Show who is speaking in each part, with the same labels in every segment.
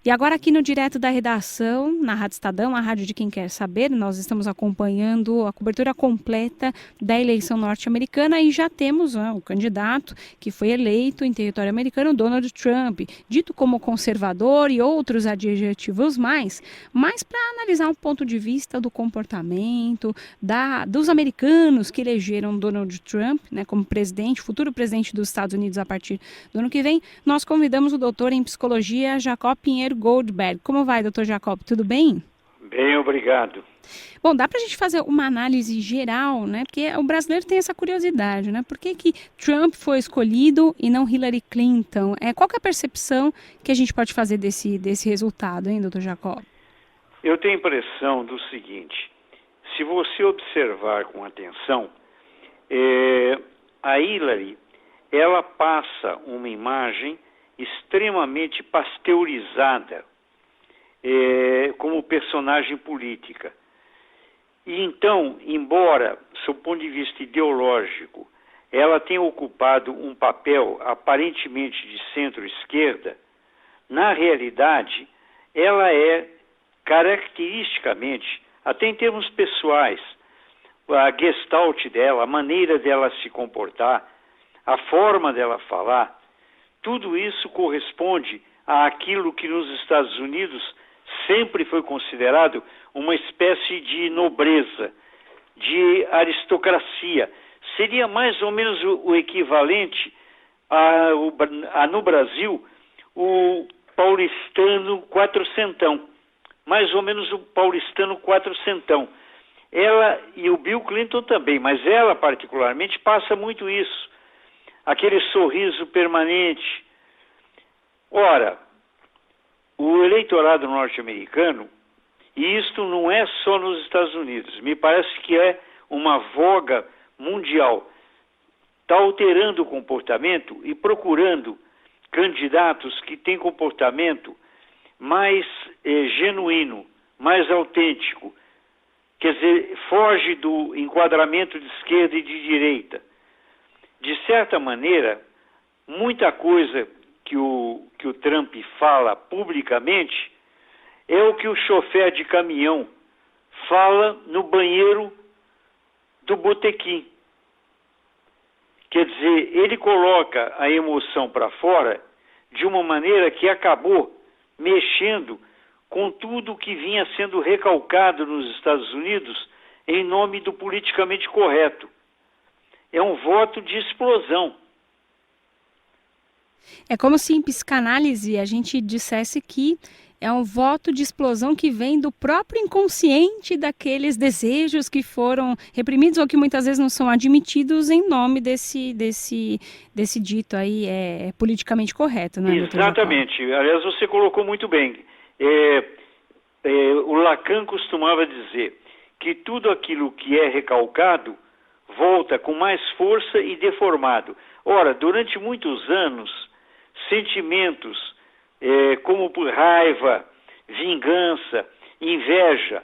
Speaker 1: E agora aqui no Direto da Redação, na Rádio Estadão, a rádio de quem quer saber, nós estamos acompanhando a cobertura completa da eleição norte-americana e já temos o candidato que foi eleito em território americano, Donald Trump, dito como conservador e outros adjetivos mais, mas para analisar um ponto de vista do comportamento dos americanos que elegeram Donald Trump, né, como presidente, futuro presidente dos Estados Unidos a partir do ano que vem, nós convidamos o doutor em psicologia, Jacob Pinheiro Goldberg. Como vai, doutor Jacob? Tudo bem?
Speaker 2: Bem, obrigado.
Speaker 1: Bom, dá para a gente fazer uma análise geral, né? Porque o brasileiro tem essa curiosidade, né? Por que Trump foi escolhido e não Hillary Clinton? Qual que é a percepção que a gente pode fazer desse resultado, hein, doutor Jacob?
Speaker 2: Eu tenho a impressão do seguinte, se você observar com atenção, a Hillary, ela passa uma imagem extremamente pasteurizada como personagem política. E então, embora, sob o ponto de vista ideológico, ela tenha ocupado um papel aparentemente de centro-esquerda, na realidade, ela é caracteristicamente, até em termos pessoais, a gestalt dela, a maneira dela se comportar, a forma dela falar, tudo isso corresponde àquilo que nos Estados Unidos sempre foi considerado uma espécie de nobreza, de aristocracia. Seria mais ou menos o equivalente no Brasil, o paulistano quatrocentão. Mais ou menos o paulistano quatrocentão. Ela e o Bill Clinton também, mas ela particularmente passa muito isso. Aquele sorriso permanente. Ora, o eleitorado norte-americano, e isto não é só nos Estados Unidos, me parece que é uma voga mundial, está alterando o comportamento e procurando candidatos que têm comportamento mais genuíno, mais autêntico, quer dizer, foge do enquadramento de esquerda e de direita. De certa maneira, muita coisa que o Trump fala publicamente é o que o chofer de caminhão fala no banheiro do botequim. Quer dizer, ele coloca a emoção para fora de uma maneira que acabou mexendo com tudo que vinha sendo recalcado nos Estados Unidos em nome do politicamente correto. É um voto de explosão.
Speaker 1: É como se em psicanálise a gente dissesse que é um voto de explosão que vem do próprio inconsciente daqueles desejos que foram reprimidos ou que muitas vezes não são admitidos em nome desse dito aí politicamente correto, não é, doutor Jacob?
Speaker 2: Exatamente. Aliás, você colocou muito bem. O Lacan costumava dizer que tudo aquilo que é recalcado volta com mais força e deformado. Ora, durante muitos anos, sentimentos como por raiva, vingança, inveja.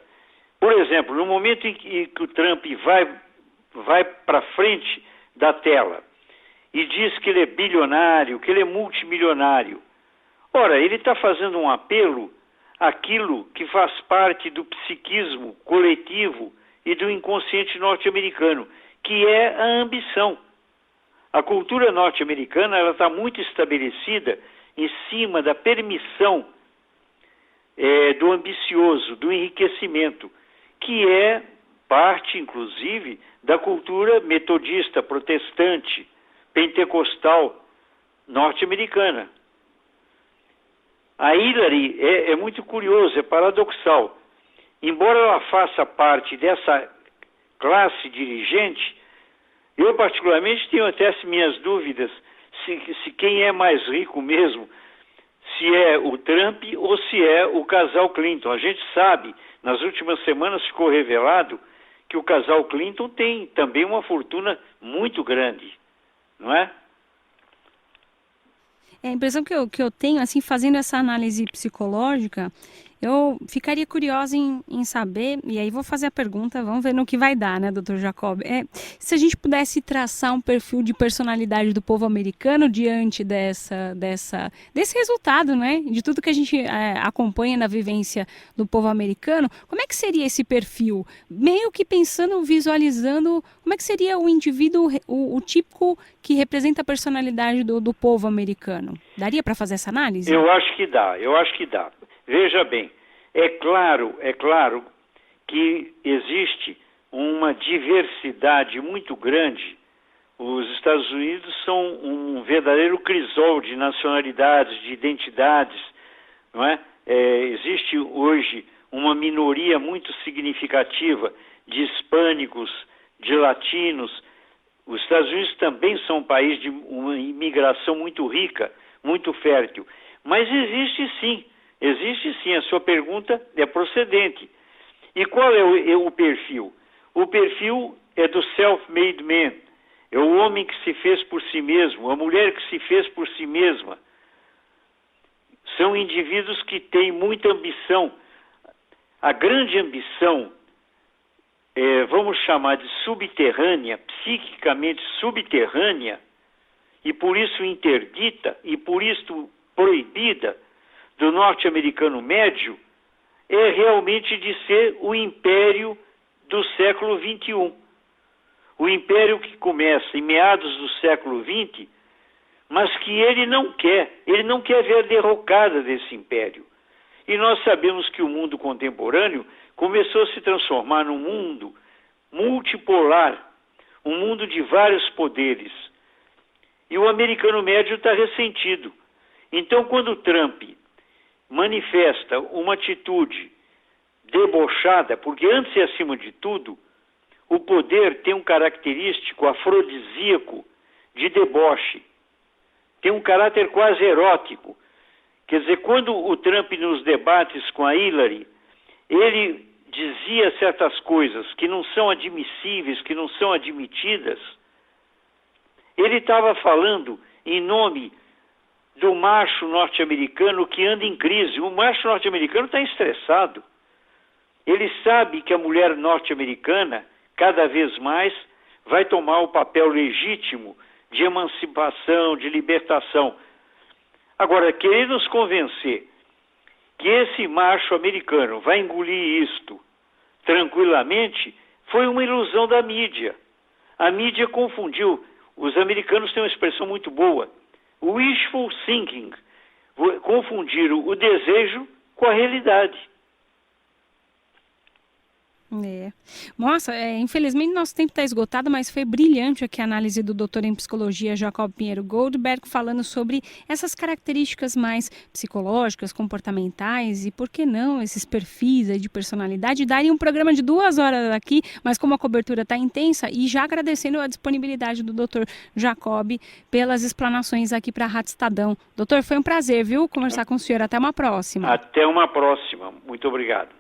Speaker 2: Por exemplo, no momento em que o Trump vai para frente da tela e diz que ele é bilionário, que ele é multimilionário, ora, ele está fazendo um apelo àquilo que faz parte do psiquismo coletivo e do inconsciente norte-americano, que é a ambição. A cultura norte-americana está muito estabelecida em cima da permissão do ambicioso, do enriquecimento, que é parte, inclusive, da cultura metodista, protestante, pentecostal norte-americana. A Hillary é muito curiosa, é paradoxal. Embora ela faça parte dessa classe dirigente, eu particularmente tenho até as minhas dúvidas se quem é mais rico mesmo, se é o Trump ou se é o casal Clinton. A gente sabe, nas últimas semanas ficou revelado que o casal Clinton tem também uma fortuna muito grande, não é?
Speaker 1: A impressão que eu tenho, assim, fazendo essa análise psicológica, Eu ficaria curiosa em saber, e aí vou fazer a pergunta, vamos ver no que vai dar, né, doutor Jacob? Se a gente pudesse traçar um perfil de personalidade do povo americano diante desse resultado, né, de tudo que a gente acompanha na vivência do povo americano, como é que seria esse perfil? Meio que pensando, visualizando, como é que seria o indivíduo, o típico que representa a personalidade do povo americano? Daria para fazer essa análise?
Speaker 2: Eu acho que dá. Veja bem, é claro que existe uma diversidade muito grande. Os Estados Unidos são um verdadeiro crisol de nacionalidades, de identidades, não é? Existe hoje uma minoria muito significativa de hispânicos, de latinos. Os Estados Unidos também são um país de uma imigração muito rica, muito fértil. Mas existe sim, a sua pergunta é procedente. E qual é o perfil? O perfil é do self-made man, é o homem que se fez por si mesmo, a mulher que se fez por si mesma. São indivíduos que têm muita ambição. A grande ambição, vamos chamar de subterrânea, psiquicamente subterrânea, e por isso interdita, e por isso proibida, do norte-americano médio, é realmente de ser o império do século XXI. O império que começa em meados do século XX, mas que ele não quer ver a derrocada desse império. E nós sabemos que o mundo contemporâneo começou a se transformar num mundo multipolar, um mundo de vários poderes. E o americano médio está ressentido. Então, quando o Trump manifesta uma atitude debochada, porque antes e acima de tudo, o poder tem um característico afrodisíaco de deboche, tem um caráter quase erótico. Quer dizer, quando o Trump nos debates com a Hillary, ele dizia certas coisas que não são admissíveis, que não são admitidas, ele estava falando em nome do macho norte-americano que anda em crise. O macho norte-americano está estressado. Ele sabe que a mulher norte-americana, cada vez mais, vai tomar o papel legítimo de emancipação, de libertação. Agora, querer nos convencer que esse macho americano vai engolir isto tranquilamente foi uma ilusão da mídia. A mídia confundiu. Os americanos têm uma expressão muito boa. Wishful thinking. Confundiram o desejo com a realidade.
Speaker 1: Nossa, infelizmente nosso tempo está esgotado, mas foi brilhante aqui a análise do doutor em psicologia Jacob Pinheiro Goldberg, falando sobre essas características mais psicológicas, comportamentais e, por que não, esses perfis aí de personalidade. Daria um programa de 2 horas aqui, mas como a cobertura está intensa, e já agradecendo a disponibilidade do doutor Jacob pelas explanações aqui para a Rádio Estadão. Doutor, foi um prazer, viu, conversar com o senhor. Até uma próxima.
Speaker 2: Até uma próxima. Muito obrigado.